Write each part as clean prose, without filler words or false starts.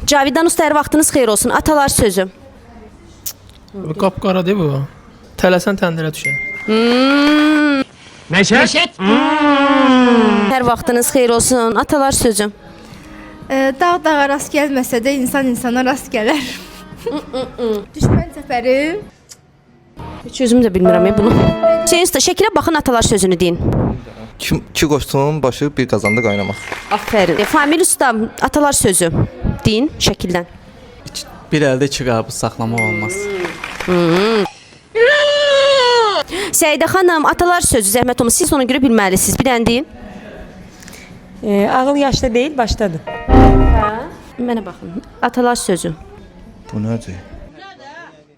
Cavidan usta, hər vaxtınız xeyir olsun. Atalar sözü. Qapqara deyil bu. Tələsən təndirə düşər. Nəşət? Hər vaxtınız xeyir olsun. Atalar sözü. Dağ dağa rast gəlməsə də insan insana rast gələr. Düşmən səfəri. Heç özüm də bilmirəm bunu. Hüseyin usta, şəkilə baxın, atalar sözünü deyin. İki qoçun başı bir qazanda qaynamaq. Aferin. Famil usta, atalar sözü deyin şəkildən. Bir əldə iki qabı saxlamaq olmaz. Səidə xanım, atalar sözü zəhmət olmaz. Siz ona görə bilməlisiniz. Bir dənə deyin. Ağıl yaşda deyil, başdadır. Mənə baxın. Atalar sözü. Bu nədir?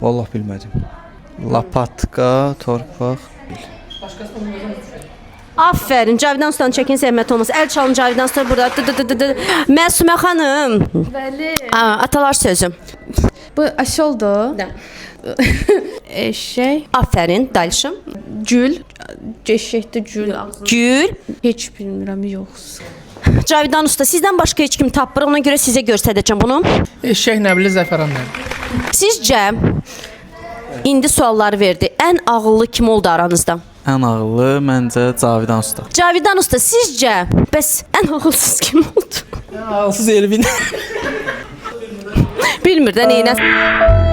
Vallahi bilmədim. Lapatka, torpaq. Aferin. Cavidan ustanın çəkin, zəhmət olmaz. Əl çalın, Cavidan usta burada. Məsumə xanım. Bəli. Atalar sözü. Bu aşoldur. Də. Eşək, Aferin. Dalışım. gül, eşəkdə gül. Gül. Heç bilmirəm, yox. Cavidan usta, sizdən başqa heç kim tapmır. Ona görə sizə göstərəcəm bunu. Eşək nəbli, zəfəran nəbli. Sizcə indi sualları verdi. Ən ağıllı kim oldu aranızda? Ən ağıllı məncə Cavidan usta. Cavidan usta, sizcə bəs ən ağılsız kim oldu? Ağılsız Elvin. Bilmir də neynə.